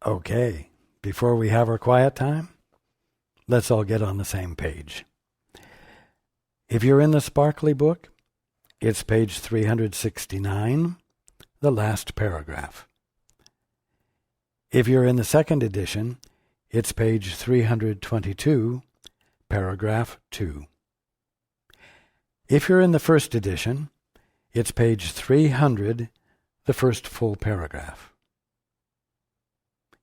Okay, before we have our quiet time, let's all get on the same page. If you're in the Sparkly book, it's page 369, the last paragraph. If you're in the second edition, it's page 322, paragraph 2. If you're in the first edition, it's page 300, the first full paragraph.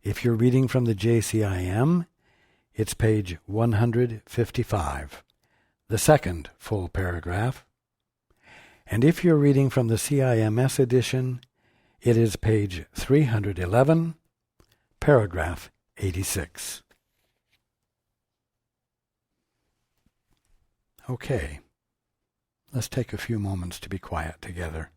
If you're reading from the JCIM, it's page 155, the second full paragraph. And if you're reading from the CIMS edition, it is page 311, paragraph 86. Okay, let's take a few moments to be quiet together.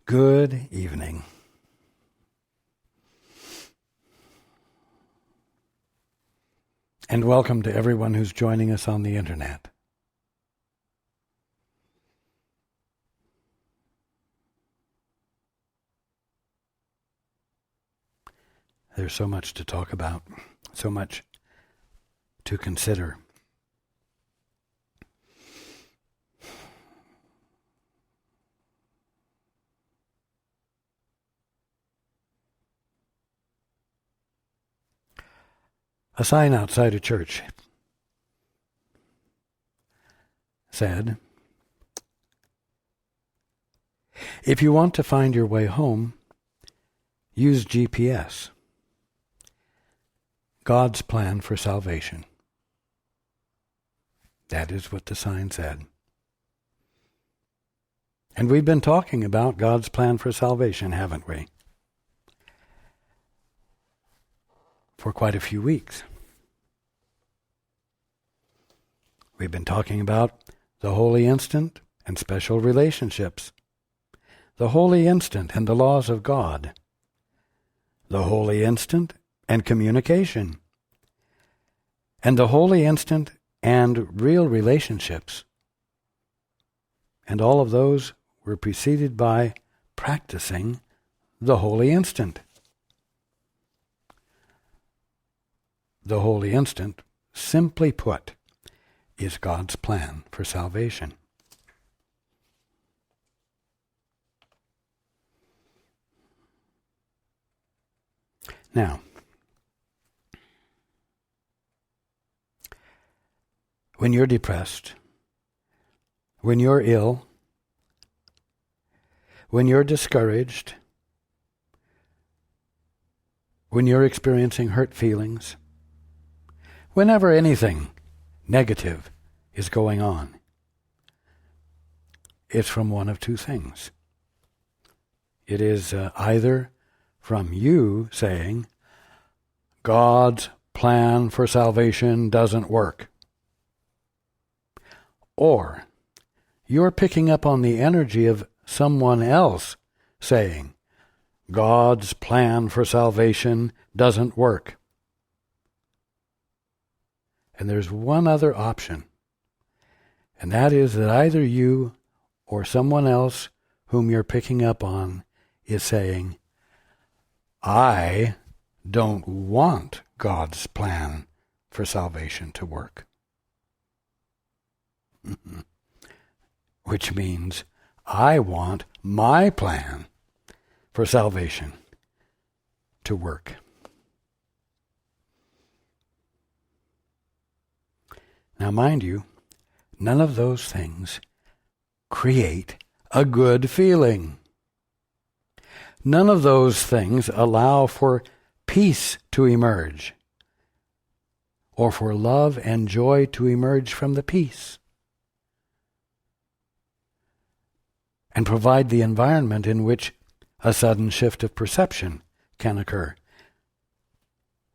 Good evening. And welcome to everyone who's joining us on the internet. There's so much to talk about, so much to consider. A sign outside a church said, "If you want to find your way home, use GPS. God's plan for salvation." That is what the sign said. And we've been talking about God's plan for salvation, haven't we? For quite a few weeks. We've been talking about the holy instant and special relationships, the holy instant and the laws of God, the holy instant and communication, and the holy instant and real relationships. And all of those were preceded by practicing the holy instant. The holy instant, simply put, is God's plan for salvation. Now, when you're depressed, when you're ill, when you're discouraged, when you're experiencing hurt feelings, whenever anything negative is going on, it's from one of two things. It is either from you saying, God's plan for salvation doesn't work, or you're picking up on the energy of someone else saying, God's plan for salvation doesn't work. And there's one other option, and that is that either you or someone else whom you're picking up on is saying, I don't want God's plan for salvation to work. Which means I want my plan for salvation to work. Now, mind you, none of those things create a good feeling. None of those things allow for peace to emerge, or for love and joy to emerge from the peace, and provide the environment in which a sudden shift of perception can occur.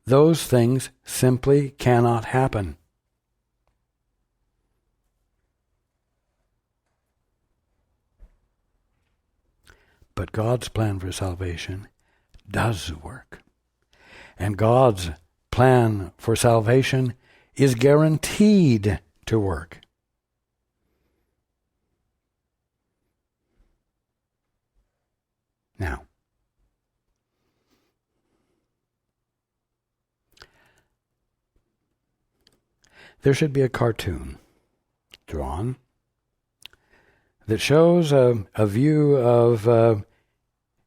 Those things simply cannot happen. But God's plan for salvation does work. And God's plan for salvation is guaranteed to work. Now, there should be a cartoon drawn that shows a view of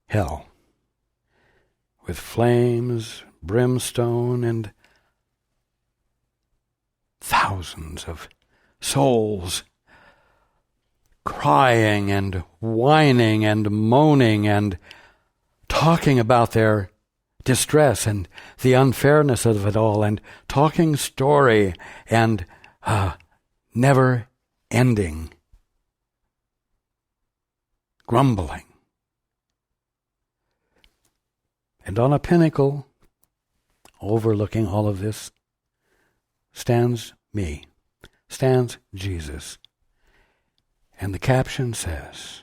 hell with flames, brimstone, and thousands of souls crying and whining and moaning and talking about their distress and the unfairness of it all, and talking story and never ending grumbling. And on a pinnacle overlooking all of this stands Jesus. And the caption says,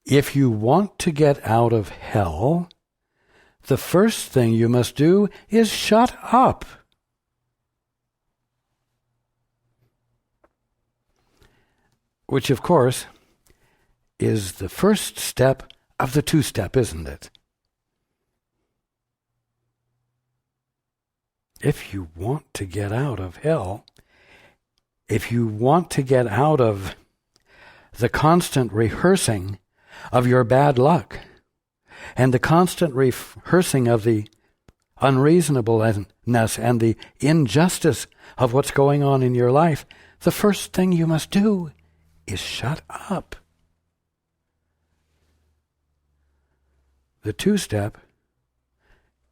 if you want to get out of hell, the first thing you must do is shut up. Which, of course, is the first step of the two-step, isn't it? If you want to get out of hell, if you want to get out of the constant rehearsing of your bad luck and the constant rehearsing of the unreasonableness and the injustice of what's going on in your life, the first thing you must do is shut up. The two-step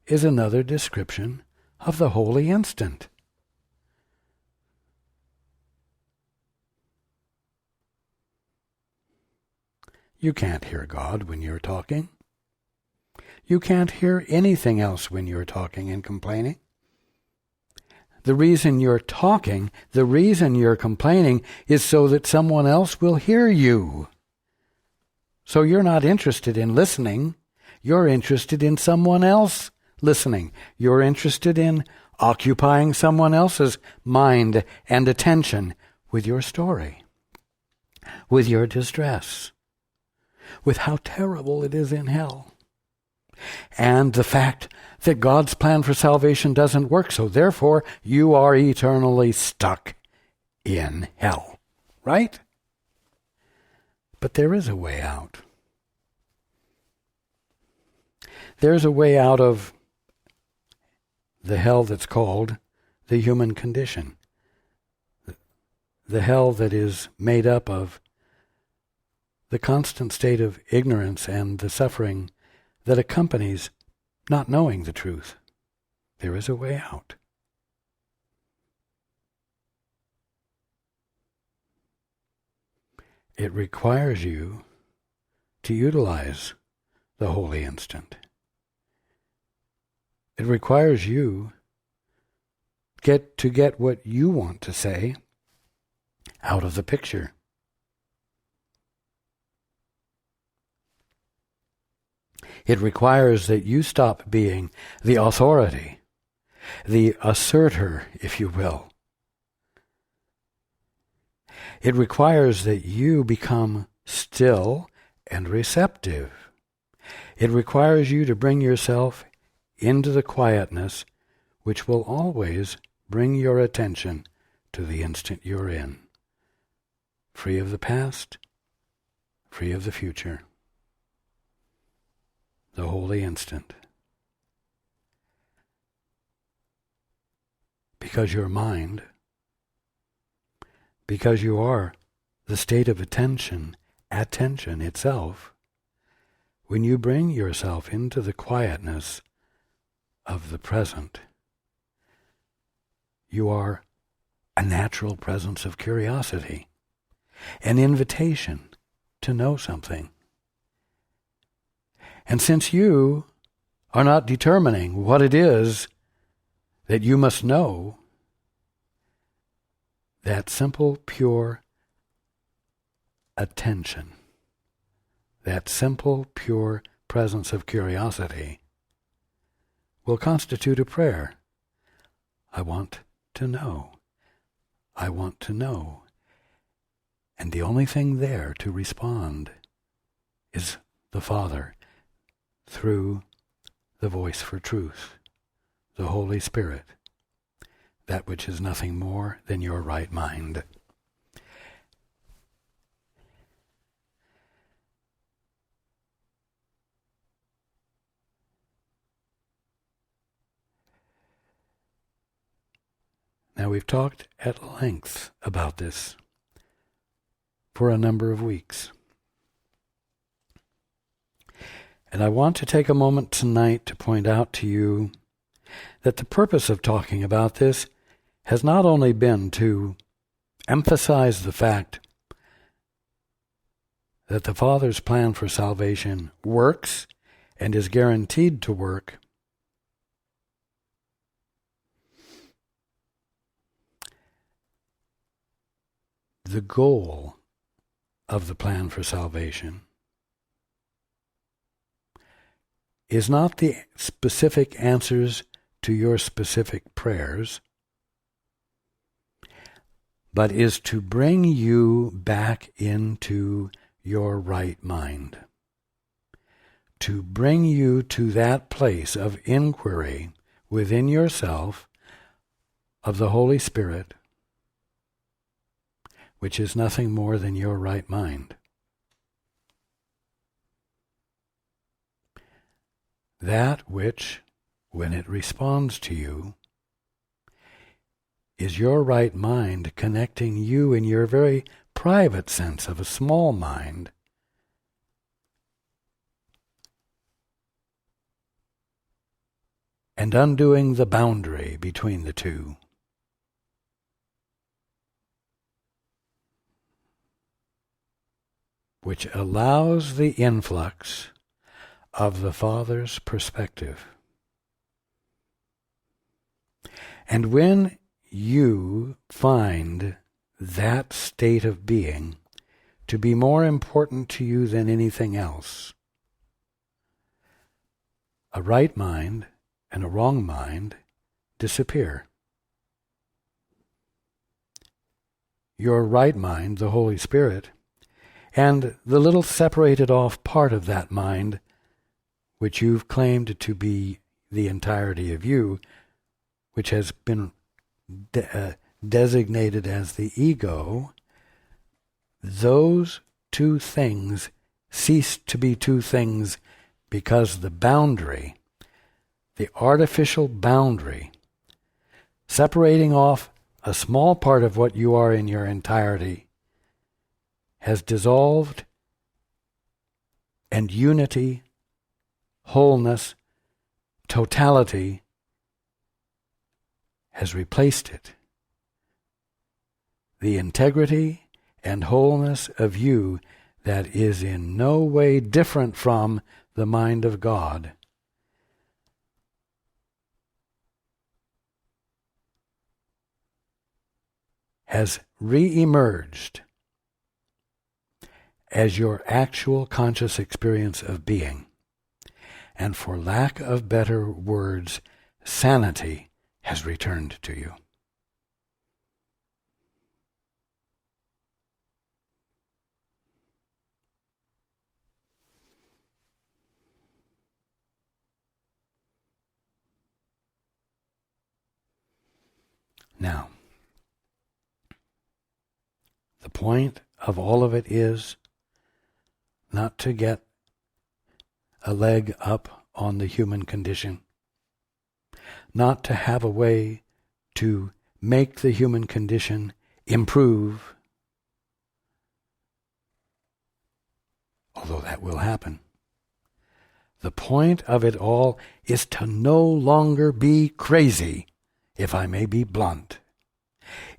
is another description of the holy instant. You can't hear God when you're talking. You can't hear anything else when you're talking and complaining. The reason you're talking, the reason you're complaining, is so that someone else will hear you. So you're not interested in listening. You're interested in someone else listening. You're interested in occupying someone else's mind and attention with your story, with your distress, with how terrible it is in hell, and the fact that God's plan for salvation doesn't work, so therefore you are eternally stuck in hell. Right? But there is a way out. There's a way out of the hell that's called the human condition. The hell that is made up of the constant state of ignorance and the suffering that accompanies not knowing the truth. There is a way out. It requires you to utilize the holy instant. It requires you to get what you want to say out of the picture. It requires that you stop being the authority, the asserter, if you will. It requires that you become still and receptive. It requires you to bring yourself into the quietness which will always bring your attention to the instant you're in, free of the past, free of the future. The holy instant. Because your mind, because you are the state of attention itself, when you bring yourself into the quietness of the present, you are a natural presence of curiosity, an invitation to know something. And since you are not determining what it is that you must know, that simple, pure attention, that simple, pure presence of curiosity will constitute a prayer. I want to know. I want to know. And the only thing there to respond is the Father through the voice for truth, the Holy Spirit, that which is nothing more than your right mind. Now, we've talked at length about this for a number of weeks. And I want to take a moment tonight to point out to you that the purpose of talking about this has not only been to emphasize the fact that the Father's plan for salvation works and is guaranteed to work, the goal of the plan for salvation is not the specific answers to your specific prayers, but is to bring you back into your right mind, to bring you to that place of inquiry within yourself of the Holy Spirit, which is nothing more than your right mind. That which, when it responds to you, is your right mind connecting you in your very private sense of a small mind and undoing the boundary between the two. Which allows the influx of the Father's perspective. And when you find that state of being to be more important to you than anything else, a right mind and a wrong mind disappear. Your right mind, the Holy Spirit, and the little separated off part of that mind, which you've claimed to be the entirety of you, which has been designated as the ego, those two things cease to be two things because the boundary, the artificial boundary, separating off a small part of what you are in your entirety, has dissolved, and unity, wholeness, totality has replaced it. The integrity and wholeness of you that is in no way different from the mind of God has re-emerged as your actual conscious experience of being. And for lack of better words, sanity has returned to you. Now, the point of all of it is not to get a leg up on the human condition, not to have a way to make the human condition improve, although that will happen. The point of it all is to no longer be crazy, if I may be blunt.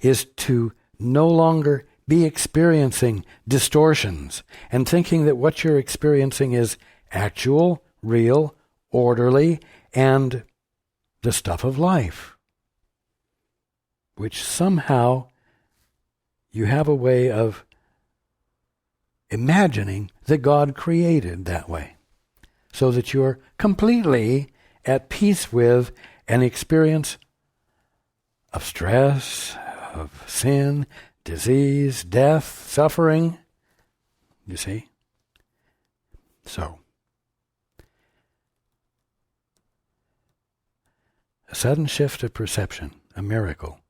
is to no longer be experiencing distortions and thinking that what you're experiencing is actual, real, orderly, and the stuff of life, which somehow you have a way of imagining that God created that way, so that you're completely at peace with an experience of stress, of sin, disease, death, suffering. You see? So, a sudden shift of perception, a miracle,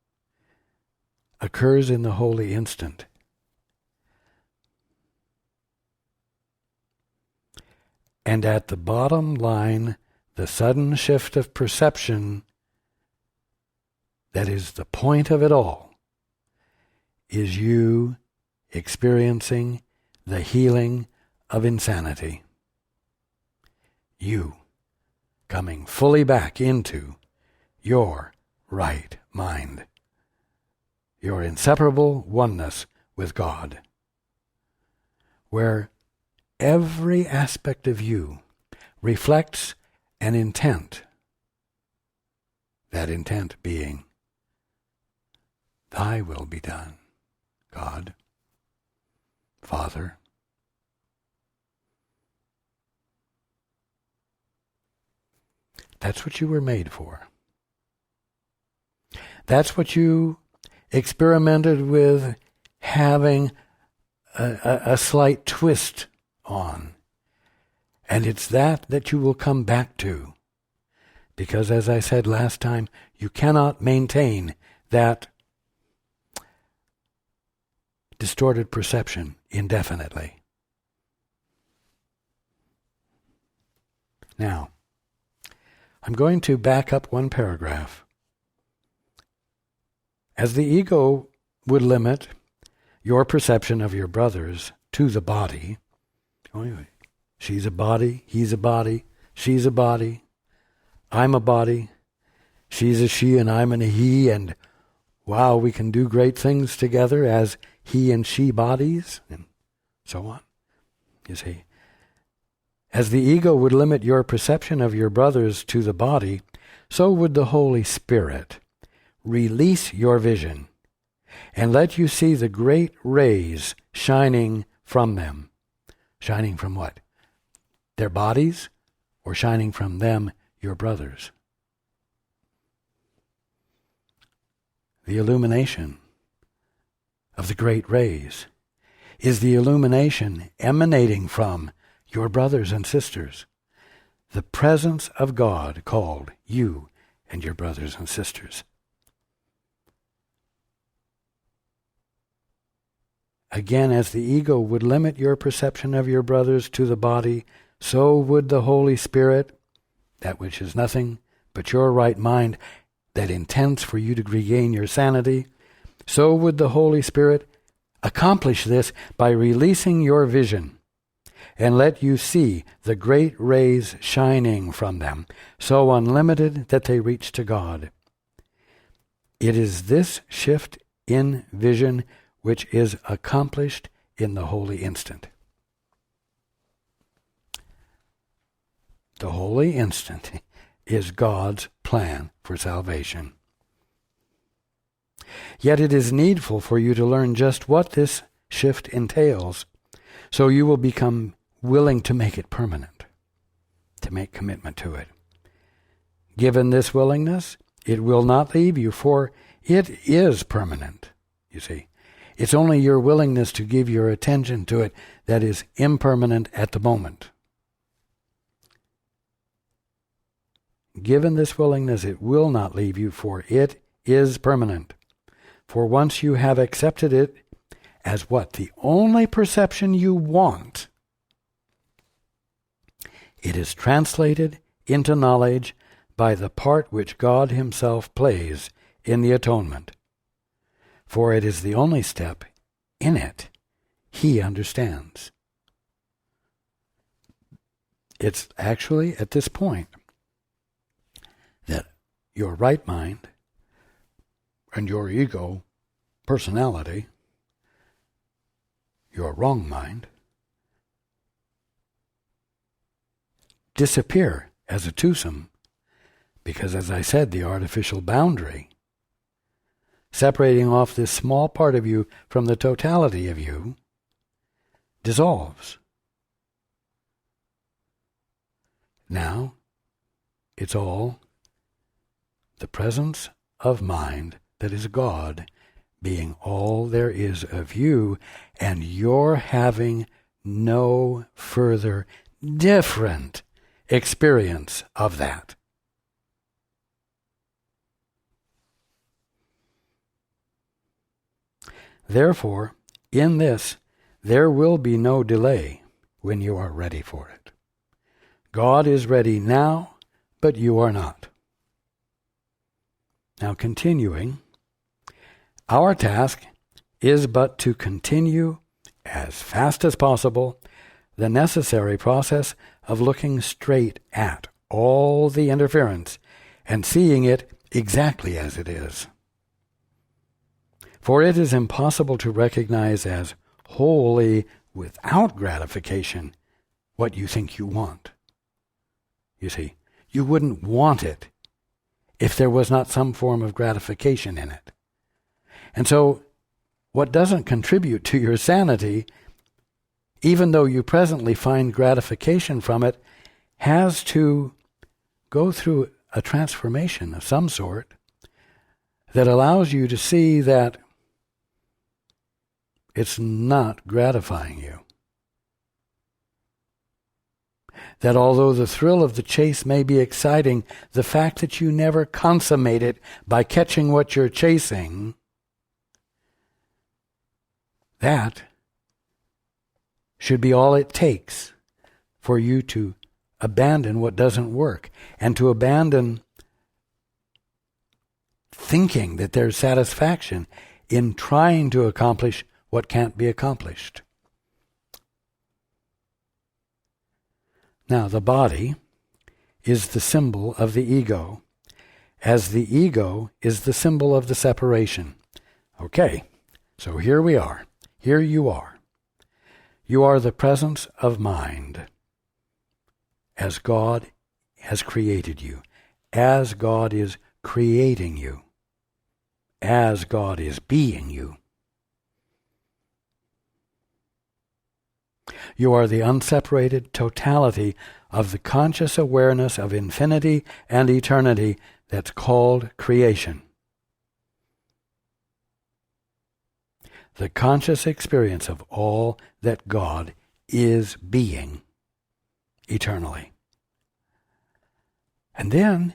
occurs in the holy instant. And at the bottom line, the sudden shift of perception that is the point of it all is you experiencing the healing of insanity. You coming fully back into your right mind, your inseparable oneness with God, where every aspect of you reflects an intent, that intent being, Thy will be done, God, Father. That's what you were made for. That's what you experimented with having a slight twist on. And it's that you will come back to. Because as I said last time, you cannot maintain that distorted perception indefinitely. Now, I'm going to back up one paragraph. As the ego would limit your perception of your brothers to the body, she's a body, he's a body, she's a body, I'm a body, she's a she and I'm a he, and wow, we can do great things together as he and she bodies, and so on. You see, as the ego would limit your perception of your brothers to the body, so would the Holy Spirit release your vision and let you see the great rays shining from them. Shining from what? Their bodies, or shining from them, your brothers? The illumination of the great rays is the illumination emanating from your brothers and sisters, the presence of God called you and your brothers and sisters. Again, as the ego would limit your perception of your brothers to the body, so would the Holy Spirit, that which is nothing but your right mind that intends for you to regain your sanity, so would the Holy Spirit accomplish this by releasing your vision and let you see the great rays shining from them, so unlimited that they reach to God. It is this shift in vision which is accomplished in the holy instant. The holy instant is God's plan for salvation. Yet it is needful for you to learn just what this shift entails, so you will become willing to make it permanent, to make commitment to it. Given this willingness, it will not leave you, for it is permanent, you see. It's only your willingness to give your attention to it that is impermanent at the moment. Given this willingness, it will not leave you, for it is permanent. For once you have accepted it as what? The only perception you want, it is translated into knowledge by the part which God himself plays in the atonement. For it is the only step in it he understands. It's actually at this point that your right mind and your ego personality, your wrong mind, disappear as a twosome, because, as I said, the artificial boundary separating off this small part of you from the totality of you dissolves. Now, it's all the presence of mind that is God being all there is of you, and you're having no further different experience of that. Therefore, in this, there will be no delay when you are ready for it. God is ready now, but you are not. Now, continuing, our task is but to continue as fast as possible the necessary process of looking straight at all the interference and seeing it exactly as it is. For it is impossible to recognize as wholly without gratification what you think you want. You see, you wouldn't want it if there was not some form of gratification in it. And so, what doesn't contribute to your sanity, even though you presently find gratification from it, has to go through a transformation of some sort that allows you to see that it's not gratifying you. That although the thrill of the chase may be exciting, the fact that you never consummate it by catching what you're chasing, that should be all it takes for you to abandon what doesn't work and to abandon thinking that there's satisfaction in trying to accomplish what can't be accomplished. Now, the body is the symbol of the ego, as the ego is the symbol of the separation. Okay, so here we are. Here you are. You are the presence of mind, as God has created you, as God is creating you, as God is being you. You are the unseparated totality of the conscious awareness of infinity and eternity that's called creation. The conscious experience of all that God is being eternally. And then,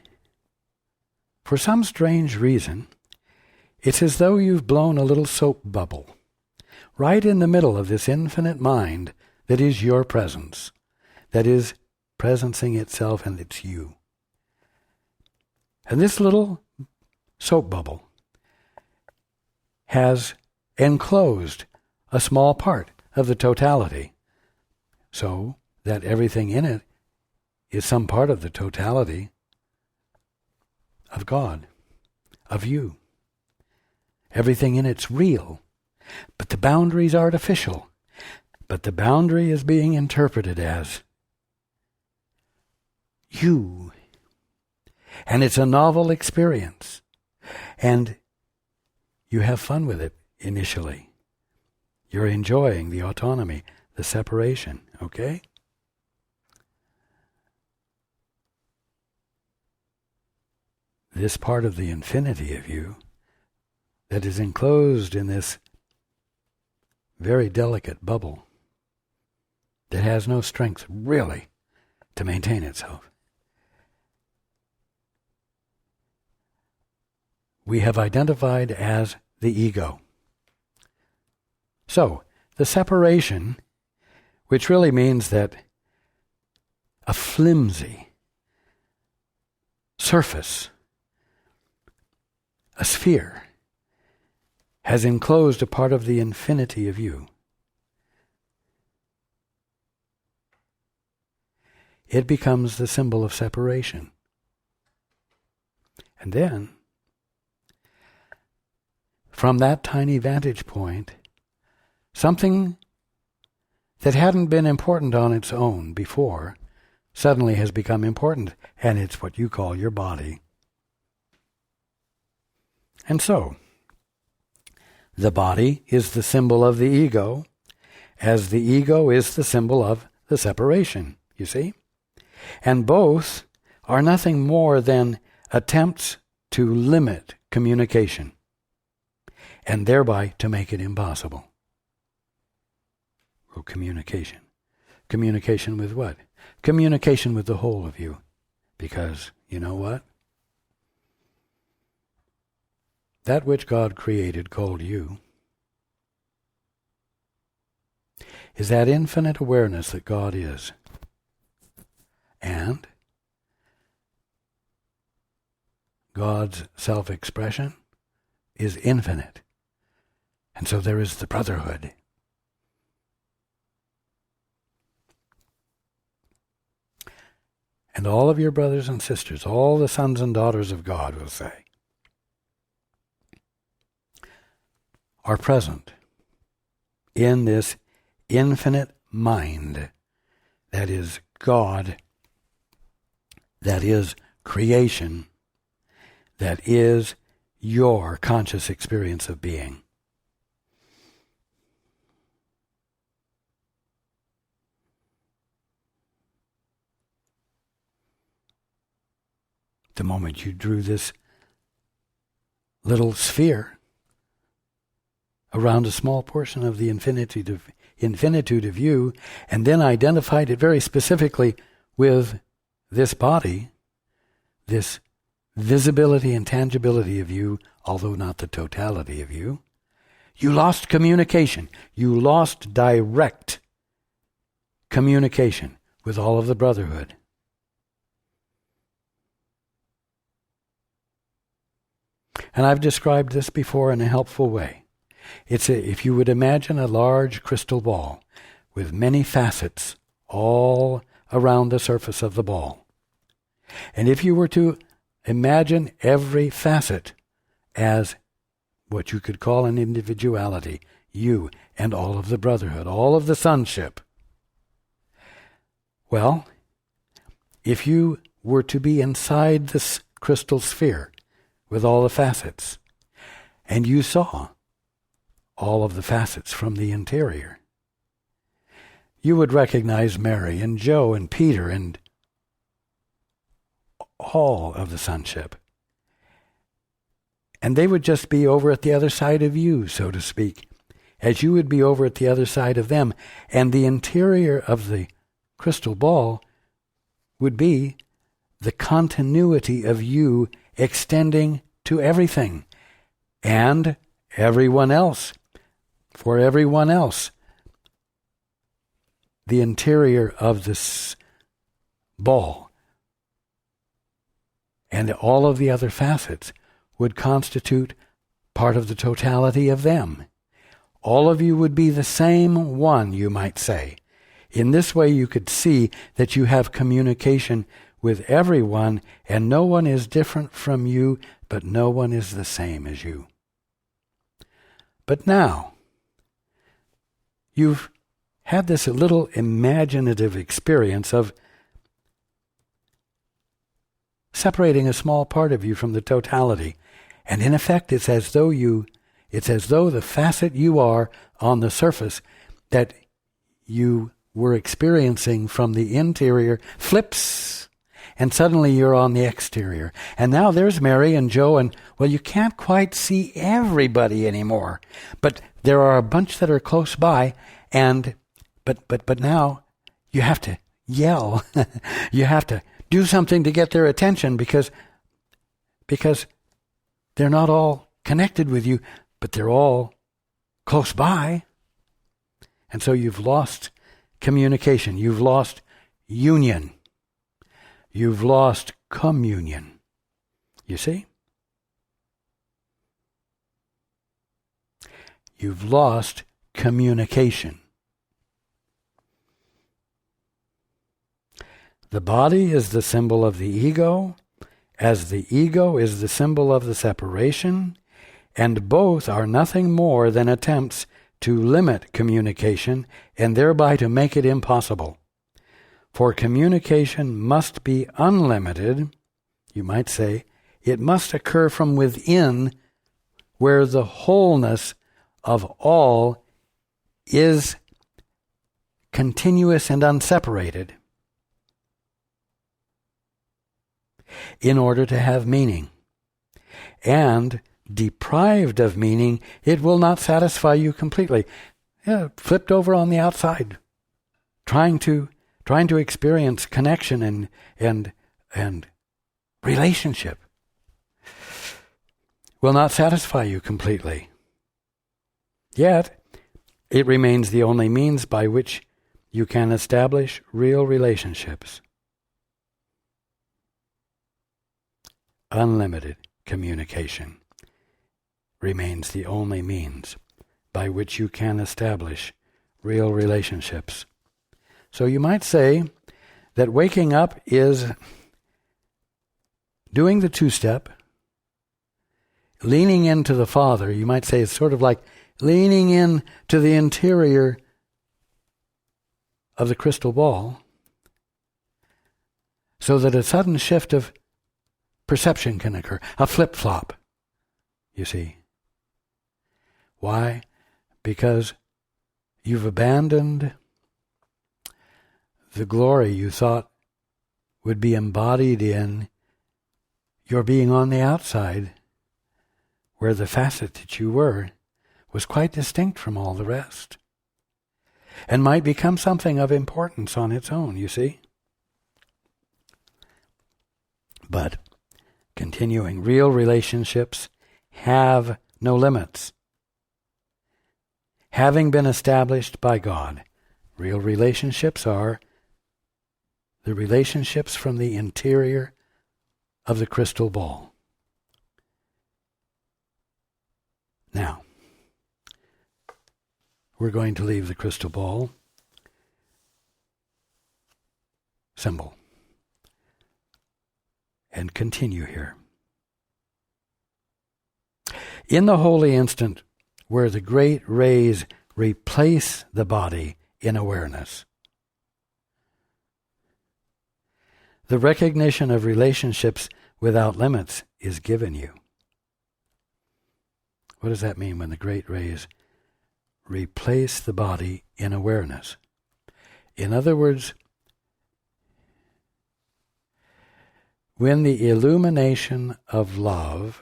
for some strange reason, it's as though you've blown a little soap bubble right in the middle of this infinite mind that is your presence, that is presencing itself, and it's you. And this little soap bubble has enclosed a small part of the totality, so that everything in it is some part of the totality of God, of you. Everything in it's real, but the boundary's artificial. But the boundary is being interpreted as you. And it's a novel experience. And you have fun with it initially. You're enjoying the autonomy, the separation, okay? This part of the infinity of you that is enclosed in this very delicate bubble that has no strength really to maintain itself. We have identified as the ego. So, the separation, which really means that a flimsy surface, a sphere, has enclosed a part of the infinity of you. It becomes the symbol of separation. And then, from that tiny vantage point, something that hadn't been important on its own before suddenly has become important, and it's what you call your body. And so, the body is the symbol of the ego, as the ego is the symbol of the separation, you see? And both are nothing more than attempts to limit communication, and thereby to make it impossible. Well, communication. Communication with what? Communication with the whole of you. Because, you know what? That which God created, called you, is that infinite awareness that God is. And God's self-expression is infinite. And so there is the brotherhood. And all of your brothers and sisters, all the sons and daughters of God, will say, are present in this infinite mind that is God, that is creation, that is your conscious experience of being. The moment you drew this little sphere around a small portion of the infinitude of you, and then identified it very specifically with this body, this visibility and tangibility of you, although not the totality of you, you lost communication. You lost direct communication with all of the brotherhood. And I've described this before in a helpful way. If you would imagine a large crystal ball with many facets all around the surface of the ball. And if you were to imagine every facet as what you could call an individuality, you and all of the brotherhood, all of the sonship. Well, if you were to be inside this crystal sphere with all the facets, and you saw all of the facets from the interior, you would recognize Mary and Joe and Peter and all of the sonship. And they would just be over at the other side of you, so to speak, as you would be over at the other side of them. And the interior of the crystal ball would be the continuity of you extending to everything and everyone else. For everyone else, the interior of this ball and all of the other facets would constitute part of the totality of them. All of you would be the same one, you might say. In this way, you could see that you have communication with everyone, and no one is different from you, but no one is the same as you. But now, you've had this little imaginative experience of separating a small part of you from the totality. And in effect, it's as though the facet you are on the surface that you were experiencing from the interior flips, and suddenly you're on the exterior. And now there's Mary and Joe, and, well, you can't quite see everybody anymore. But there are a bunch that are close by, and but now you have to yell. You have to do something to get their attention because they're not all connected with you, but they're all close by. And so you've lost communication. You've lost union. You've lost communion. You see? You've lost communication. The body is the symbol of the ego, as the ego is the symbol of the separation, and both are nothing more than attempts to limit communication and thereby to make it impossible. For communication must be unlimited, you might say, it must occur from within, where the wholeness of all is continuous and unseparated, in order to have meaning. And deprived of meaning, it will not satisfy you completely. Yeah, flipped over on the outside, trying to experience connection and relationship will not satisfy you completely. Yet, it remains the only means by which you can establish real relationships. Unlimited communication remains the only means by which you can establish real relationships. So you might say that waking up is doing the two-step, leaning into the Father. You might say it's sort of like leaning in to the interior of the crystal ball so that a sudden shift of perception can occur, a flip-flop, you see. Why? Because you've abandoned the glory you thought would be embodied in your being on the outside, where the facet that you were was quite distinct from all the rest, and might become something of importance on its own, you see. But, continuing, real relationships have no limits. Having been established by God, real relationships are the relationships from the interior of the crystal ball. Now, we're going to leave the crystal ball symbol and continue here. In the holy instant where the great rays replace the body in awareness, the recognition of relationships without limits is given you. What does that mean when the great rays replace the body in awareness? In other words, when the illumination of love,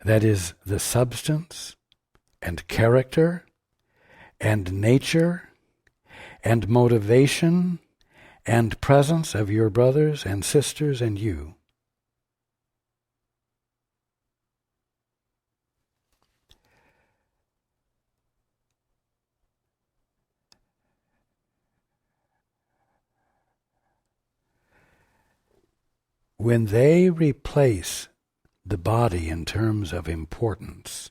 that is the substance and character and nature and motivation and presence of your brothers and sisters and you, when they replace the body in terms of importance,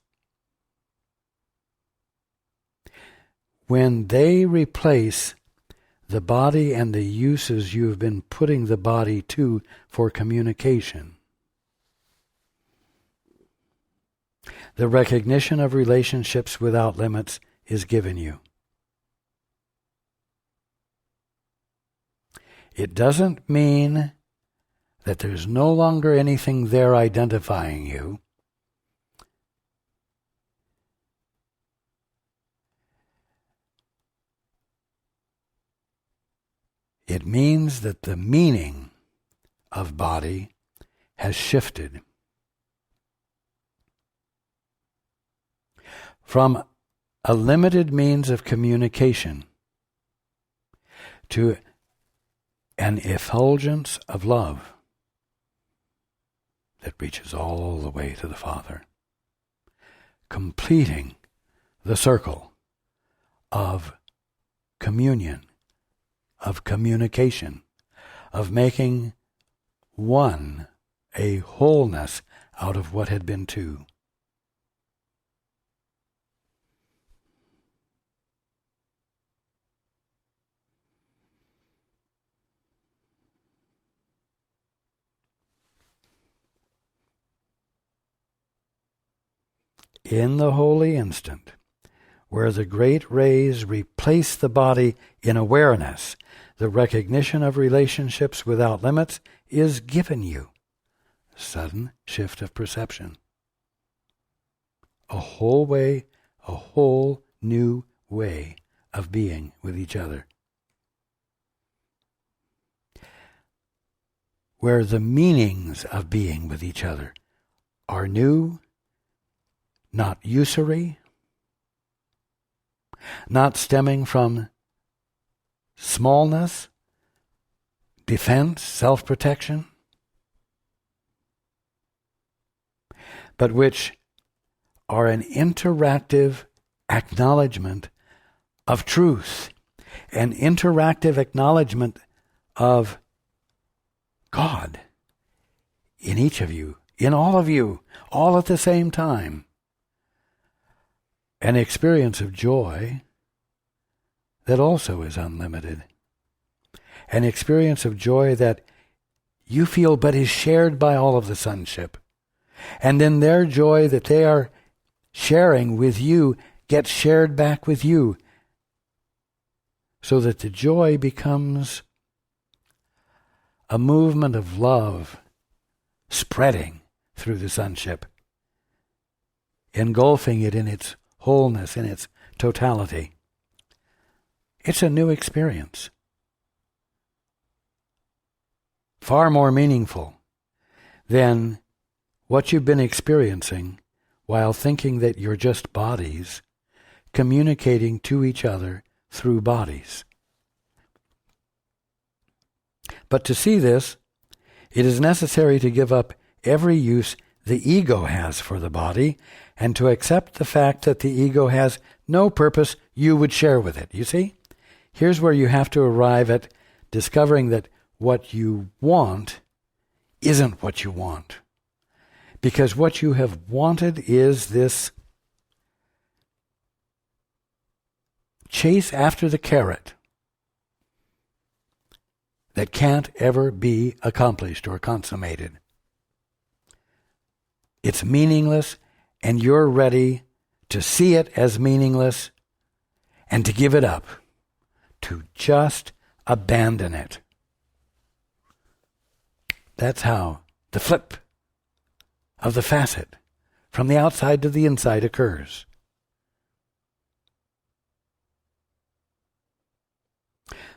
when they replace the body and the uses you've been putting the body to for communication, the recognition of relationships without limits is given you. It doesn't mean that there's no longer anything there identifying you. It means that the meaning of body has shifted from a limited means of communication to an effulgence of love that reaches all the way to the Father, completing the circle of communion, of communication, of making one a wholeness out of what had been two. in the holy instant, where the great rays replace the body in awareness, the recognition of relationships without limits is given you. Sudden shift of perception. A whole new way of being with each other. Where the meanings of being with each other are new, not usury, not stemming from smallness, defense, self-protection, but which are an interactive acknowledgement of truth, an interactive acknowledgement of God in each of you, in all of you, all at the same time. An experience of joy that also is unlimited. An experience of joy that you feel but is shared by all of the sonship. And then their joy that they are sharing with you gets shared back with you, so that the joy becomes a movement of love spreading through the sonship, engulfing it in its wholeness, in its totality. It's a new experience. Far more meaningful than what you've been experiencing while thinking that you're just bodies communicating to each other through bodies. But to see this, it is necessary to give up every use the ego has for the body and to accept the fact that the ego has no purpose you would share with it. You see? Here's where you have to arrive at discovering that what you want isn't what you want. Because what you have wanted is this chase after the carrot that can't ever be accomplished or consummated. It's meaningless, and you're ready to see it as meaningless and to give it up, to just abandon it. That's how the flip of the facet from the outside to the inside occurs.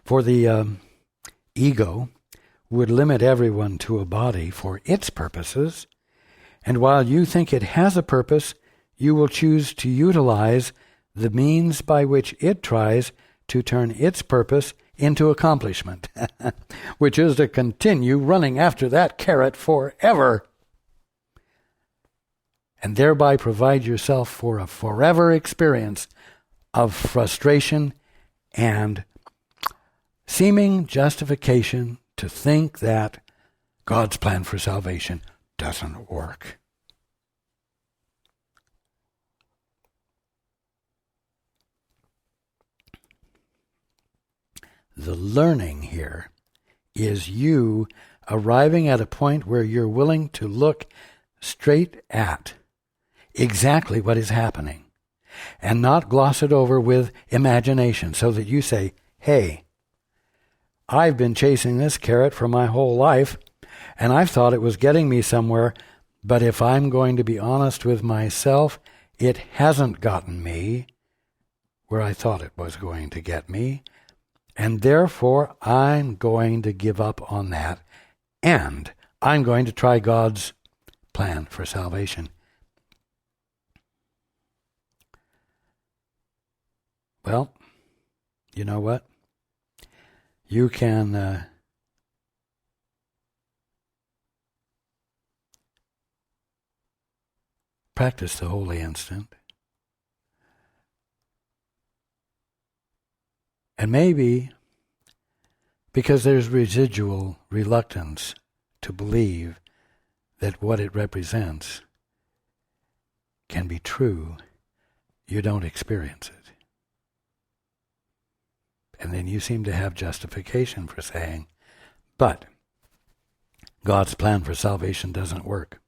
For the ego would limit everyone to a body for its purposes, and while you think it has a purpose, you will choose to utilize the means by which it tries to turn its purpose into accomplishment, which is to continue running after that carrot forever, and thereby provide yourself for a forever experience of frustration and seeming justification to think that God's plan for salvation doesn't work. The learning here is you arriving at a point where you're willing to look straight at exactly what is happening and not gloss it over with imagination, so that you say, hey, I've been chasing this carrot for my whole life, and I've thought it was getting me somewhere, but if I'm going to be honest with myself, it hasn't gotten me where I thought it was going to get me, and therefore I'm going to give up on that, and I'm going to try God's plan for salvation. Well, you know what? You can practice the holy instant. And maybe because there's residual reluctance to believe that what it represents can be true, you don't experience it. And then you seem to have justification for saying, but God's plan for salvation doesn't work.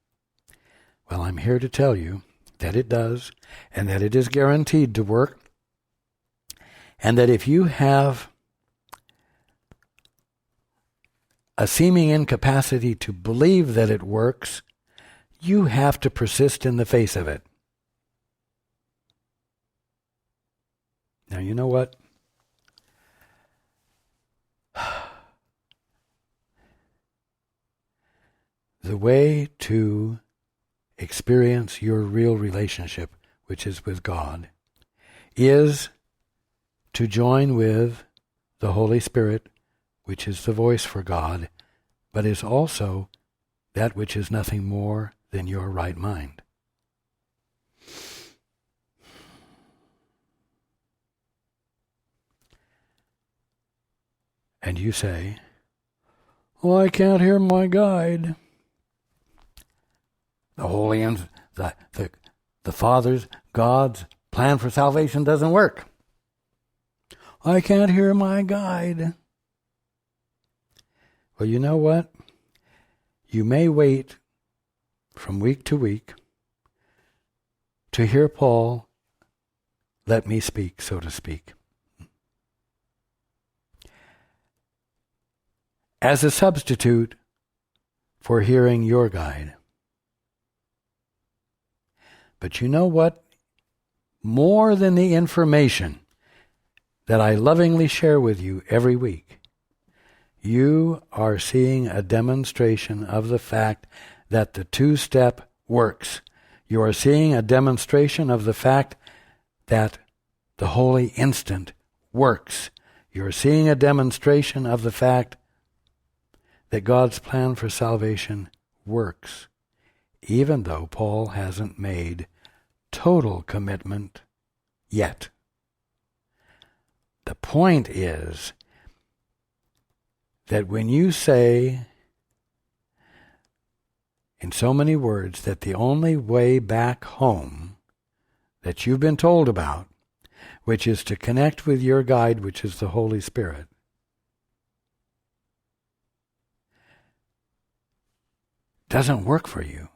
Well, I'm here to tell you that it does, and that it is guaranteed to work, and that if you have a seeming incapacity to believe that it works, you have to persist in the face of it. Now, you know what? The way to experience your real relationship, which is with God, is to join with the Holy Spirit, which is the voice for God, but is also that which is nothing more than your right mind. And you say, "Well, I can't hear my guide." The Holy and the Father's, God's plan for salvation doesn't work. I can't hear my guide. Well, you know what? You may wait from week to week to hear Paul let me speak, so to speak, as a substitute for hearing your guide. But you know what? More than the information that I lovingly share with you every week, you are seeing a demonstration of the fact that the two-step works. You are seeing a demonstration of the fact that the holy instant works. You're seeing a demonstration of the fact that God's plan for salvation works, even though Paul hasn't made total commitment yet. The point is that when you say, in so many words, that the only way back home that you've been told about, which is to connect with your guide, which is the Holy Spirit, doesn't work for you,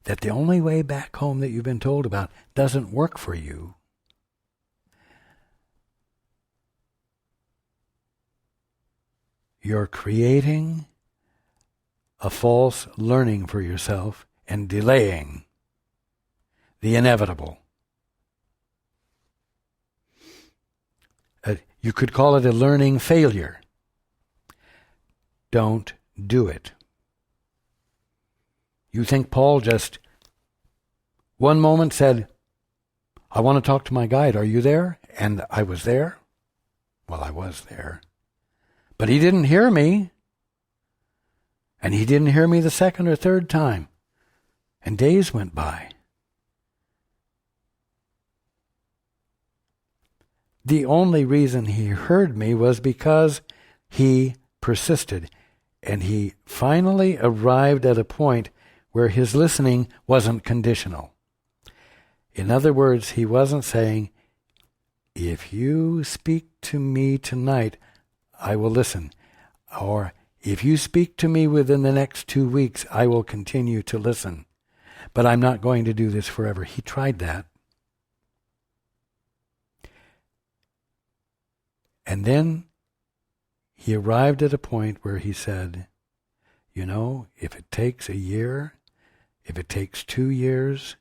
that the only way back home that you've been told about doesn't work for you, you're creating a false learning for yourself and delaying the inevitable. You could call it a learning failure. Don't do it. You think Paul just one moment said, "I want to talk to my guide. Are you there?" And I was there. Well, I was there. But he didn't hear me. And he didn't hear me the second or third time. And days went by. The only reason he heard me was because he persisted. And he finally arrived at a point where his listening wasn't conditional. In other words, he wasn't saying, "If you speak to me tonight, I will listen." Or, "If you speak to me within the next 2 weeks, I will continue to listen. But I'm not going to do this forever." He tried that. And then he arrived at a point where he said, "You know, if it takes a year, if it takes 2 years,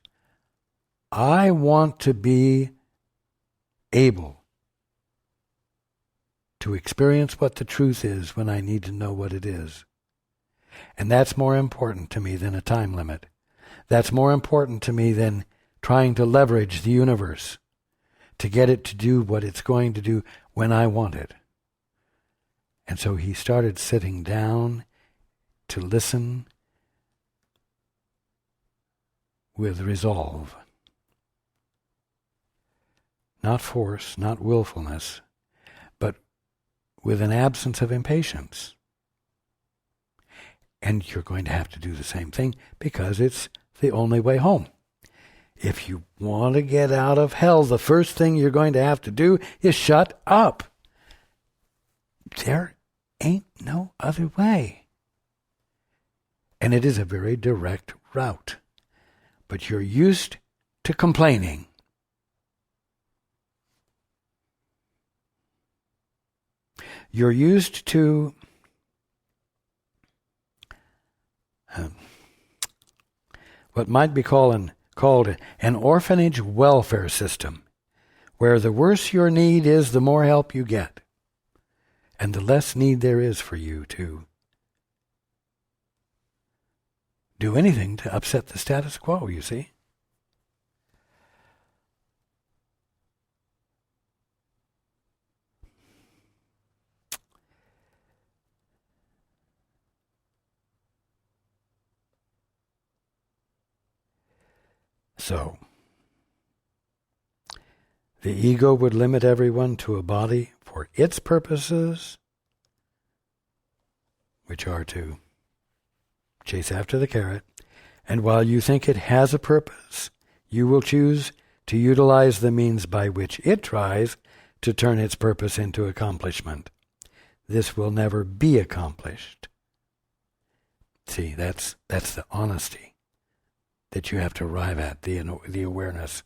I want to be able to experience what the truth is when I need to know what it is. And that's more important to me than a time limit. That's more important to me than trying to leverage the universe to get it to do what it's going to do when I want it." And so he started sitting down to listen with resolve. Not force, not willfulness, but with an absence of impatience. And you're going to have to do the same thing because it's the only way home. If you want to get out of hell, the first thing you're going to have to do is shut up. There ain't no other way. And it is a very direct route. But you're used to complaining. You're used to what might be called an orphanage welfare system, where the worse your need is, the more help you get, and the less need there is for you to do anything to upset the status quo, you see. So, the ego would limit everyone to a body for its purposes, which are to chase after the carrot, and while you think it has a purpose, you will choose to utilize the means by which it tries to turn its purpose into accomplishment. This will never be accomplished. See, that's the honesty that you have to arrive at, the awareness.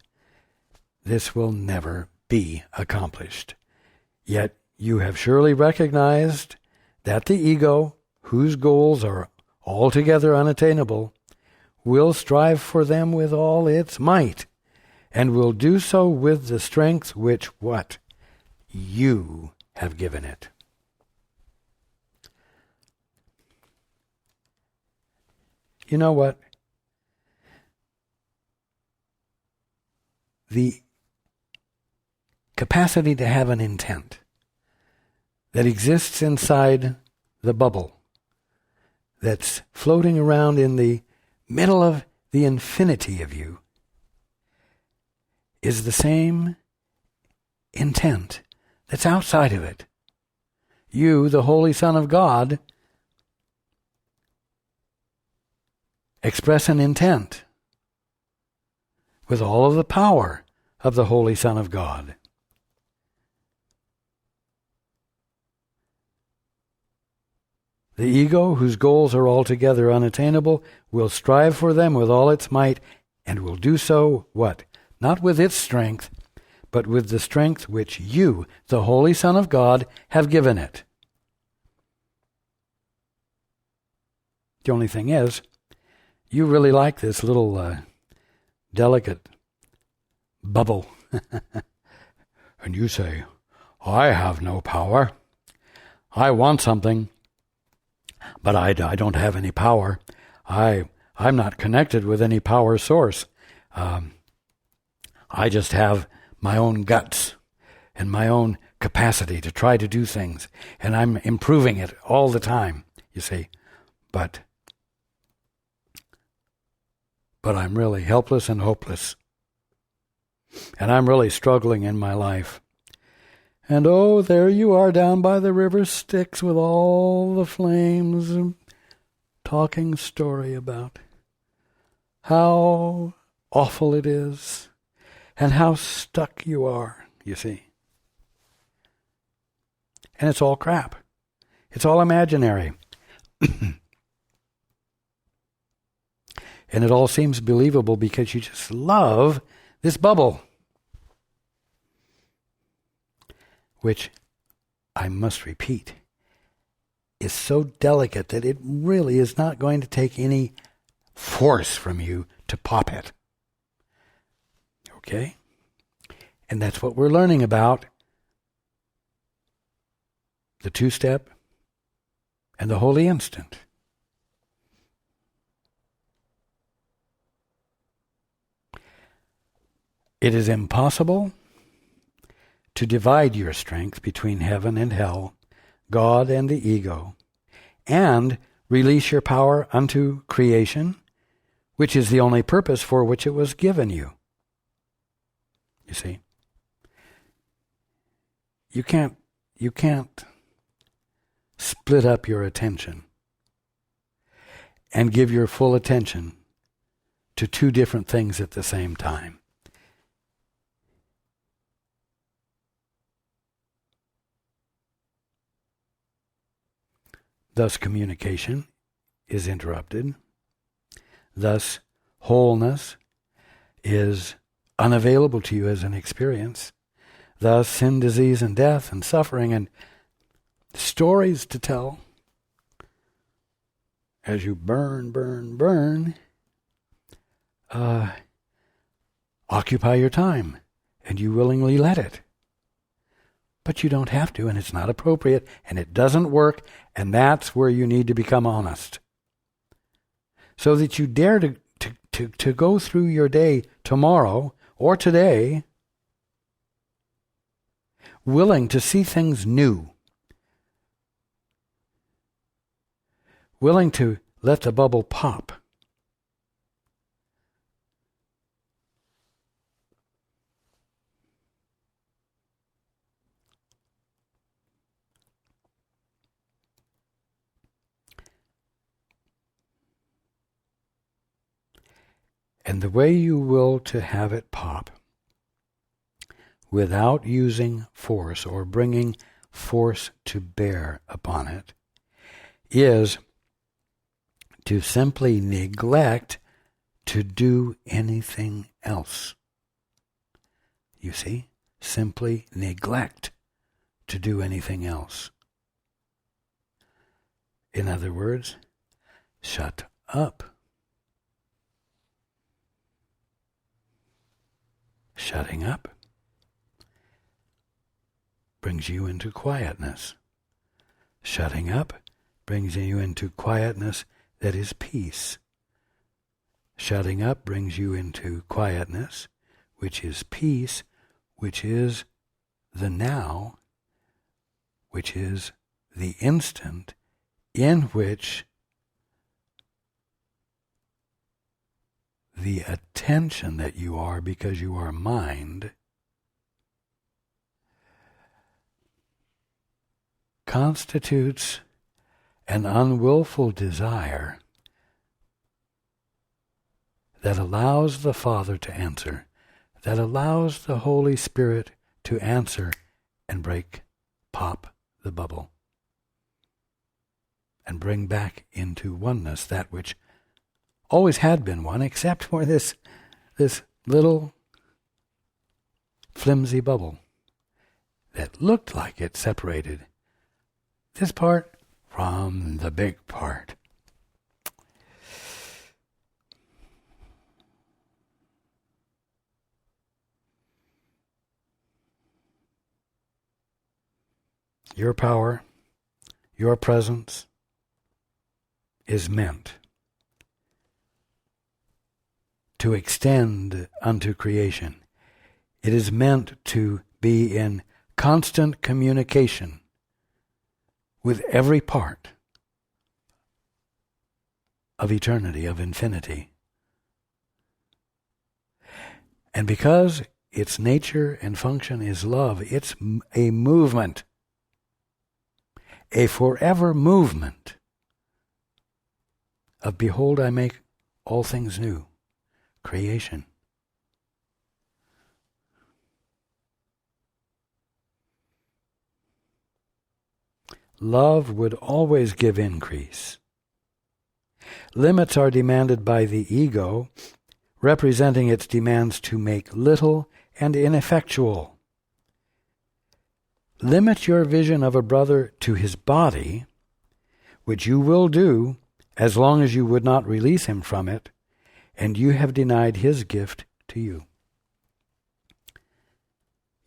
This will never be accomplished. Yet you have surely recognized that the ego, whose goals are altogether unattainable, will strive for them with all its might, and will do so with the strength which what? You have given it. You know what? The capacity to have an intent that exists inside the bubble that's floating around in the middle of the infinity of you is the same intent that's outside of it. You, the Holy Son of God, express an intent with all of the power of the Holy Son of God. The ego, whose goals are altogether unattainable, will strive for them with all its might, and will do so, what? Not with its strength, but with the strength which you, the Holy Son of God, have given it. The only thing is, you really like this little delicate bubble. And you say, I have no power. I want something, but I don't have any power. I'm not connected with any power source. I just have my own guts and my own capacity to try to do things, and I'm improving it all the time, you see. But I'm really helpless and hopeless. And I'm really struggling in my life. And oh, there you are down by the river Styx with all the flames, talking story about how awful it is and how stuck you are, you see. And it's all crap. It's all imaginary. And it all seems believable because you just love this bubble, which, I must repeat, is so delicate that it really is not going to take any force from you to pop it. Okay? And that's what we're learning about the two-step and the holy instant. It is impossible to divide your strength between heaven and hell, God and the ego, and release your power unto creation, which is the only purpose for which it was given you. You see? You can't split up your attention and give your full attention to two different things at the same time. Thus communication is interrupted. Thus wholeness is unavailable to you as an experience. Thus, sin, disease, and death, and suffering, and stories to tell as you burn, occupy your time, and you willingly let it. But you don't have to, and it's not appropriate, and it doesn't work, and that's where you need to become honest. So that you dare to go through your day tomorrow or today willing to see things new, willing to let the bubble pop. And the way you will to have it pop, without using force or bringing force to bear upon it, is to simply neglect to do anything else. You see? Simply neglect to do anything else. In other words, shut up. Shutting up brings you into quietness. Shutting up brings you into quietness that is peace. Shutting up brings you into quietness, which is peace, which is the now, which is the instant in which the attention that you are, because you are mind, constitutes an unwillful desire that allows the Father to answer, that allows the Holy Spirit to answer and pop the bubble, and bring back into oneness that which always had been one, except for this little flimsy bubble that looked like it separated this part from the big part. Your power, your presence is meant to extend unto creation. It is meant to be in constant communication with every part of eternity, of infinity. And because its nature and function is love, it's a movement, a forever movement of behold, I make all things new. Creation. Love would always give increase. Limits are demanded by the ego, representing its demands to make little and ineffectual. Limit your vision of a brother to his body, which you will do as long as you would not release him from it, and you have denied his gift to you.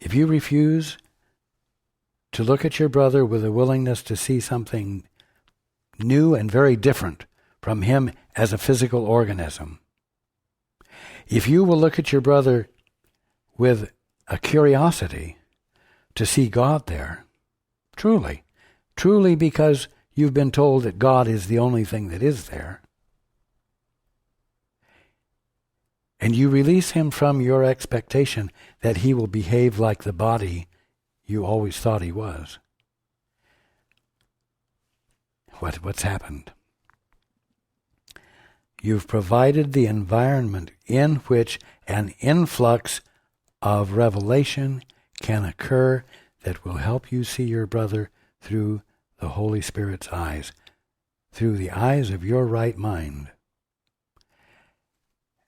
If you refuse to look at your brother with a willingness to see something new and very different from him as a physical organism, if you will look at your brother with a curiosity to see God there, truly because you've been told that God is the only thing that is there, and you release him from your expectation that he will behave like the body you always thought he was. What's happened? You've provided the environment in which an influx of revelation can occur that will help you see your brother through the Holy Spirit's eyes, through the eyes of your right mind.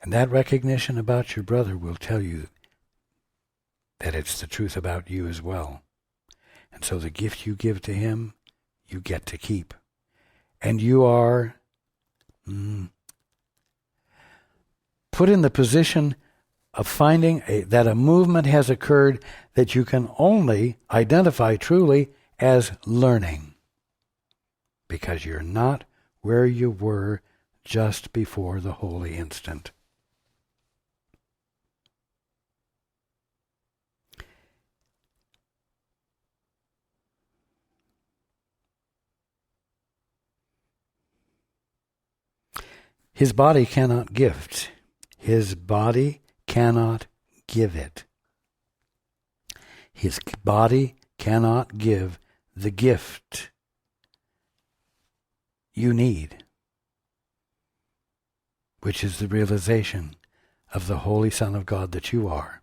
And that recognition about your brother will tell you that it's the truth about you as well. And so the gift you give to him, you get to keep. And you are put in the position of finding that a movement has occurred that you can only identify truly as learning, because you're not where you were just before the holy instant. His body cannot gift. His body cannot give it. His body cannot give the gift you need, which is the realization of the Holy Son of God that you are,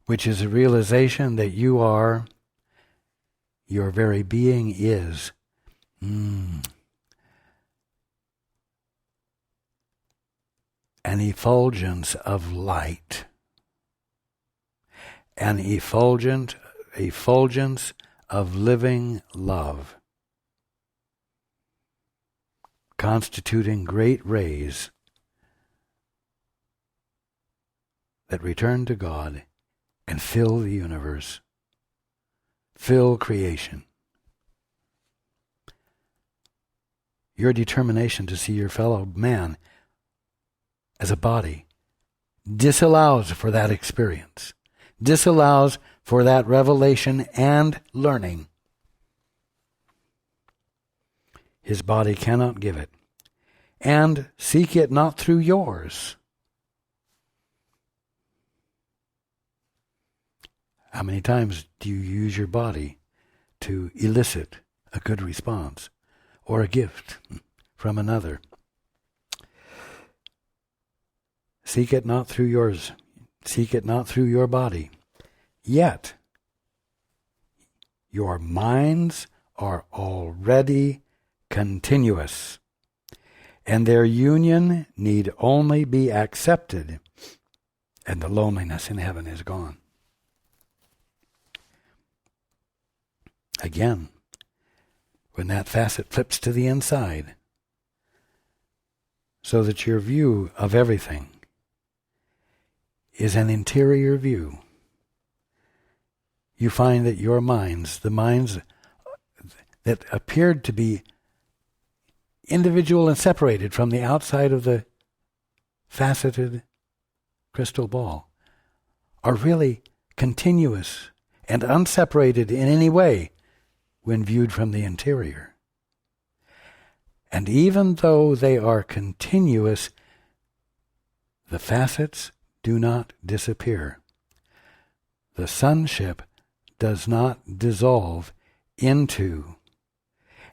which is a realization that you are, your very being is an effulgence of light, an effulgence of living love, constituting great rays that return to God and fill the universe, fill creation. Your determination to see your fellow man as a body disallows for that experience, disallows for that revelation and learning. His body cannot give it. And seek it not through yours. How many times do you use your body to elicit a good response or a gift from another? Seek it not through yours. Seek it not through your body. Yet, your minds are already continuous, and their union need only be accepted, and the loneliness in heaven is gone. Again, when that facet flips to the inside, so that your view of everything is an interior view, you find that your minds, the minds that appeared to be individual and separated from the outside of the faceted crystal ball, are really continuous and unseparated in any way when viewed from the interior. And even though they are continuous, the facets do not disappear. The sonship does not dissolve into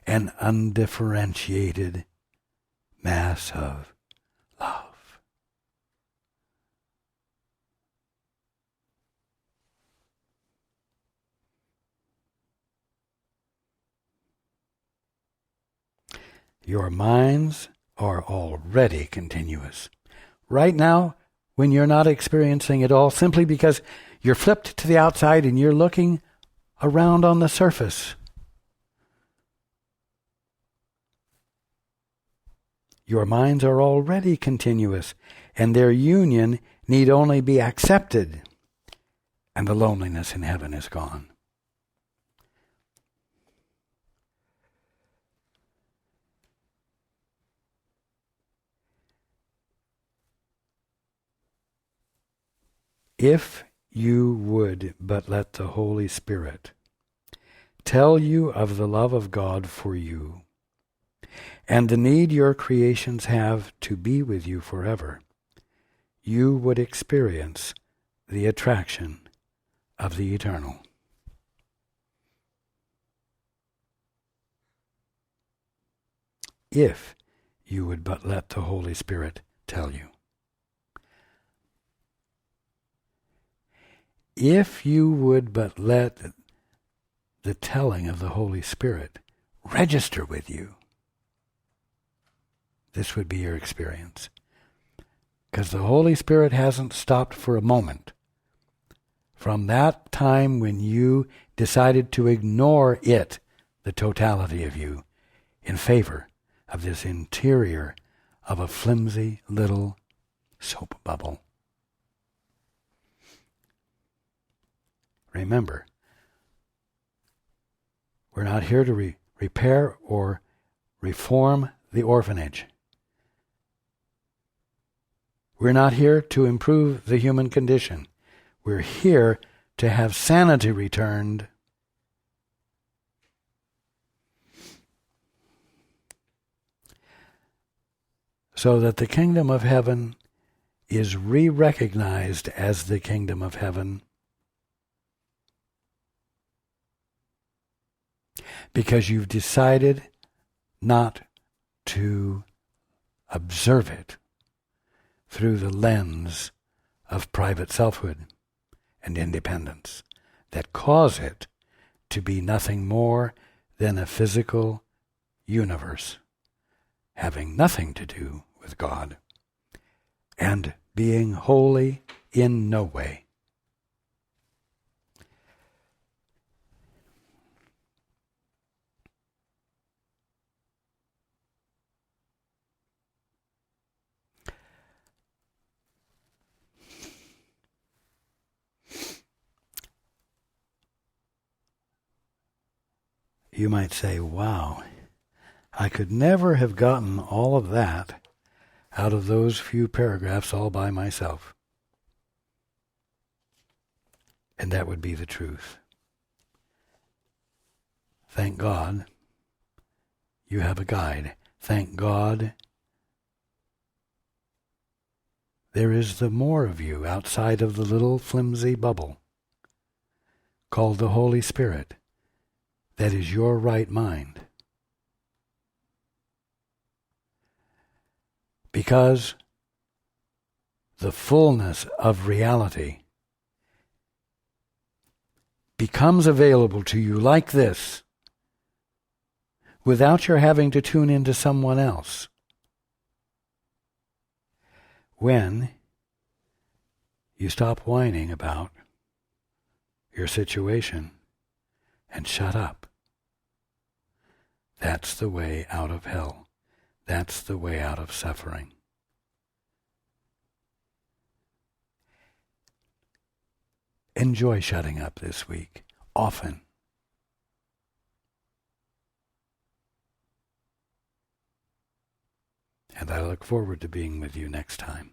an undifferentiated mass of love. Your minds are already continuous. Right now, when you're not experiencing it all, simply because you're flipped to the outside and you're looking around on the surface. Your minds are already continuous, and their union need only be accepted, and the loneliness in heaven is gone. If you would but let the Holy Spirit tell you of the love of God for you, and the need your creations have to be with you forever, you would experience the attraction of the eternal. If you would but let the Holy Spirit tell you. If you would but let the telling of the Holy Spirit register with you, this would be your experience. Because the Holy Spirit hasn't stopped for a moment. From that time when you decided to ignore it, the totality of you, in favor of this interior of a flimsy little soap bubble. Remember, we're not here to repair or reform the orphanage. We're not here to improve the human condition. We're here to have sanity returned. So that the kingdom of heaven is re-recognized as the kingdom of heaven. Because you've decided not to observe it through the lens of private selfhood and independence that cause it to be nothing more than a physical universe, having nothing to do with God, and being holy in no way. You might say, wow, I could never have gotten all of that out of those few paragraphs all by myself. And that would be the truth. Thank God you have a guide. Thank God there is the more of you outside of the little flimsy bubble called the Holy Spirit. That is your right mind. Because the fullness of reality becomes available to you like this without your having to tune into someone else. When you stop whining about your situation and shut up. That's the way out of hell. That's the way out of suffering. Enjoy shutting up this week, often. And I look forward to being with you next time.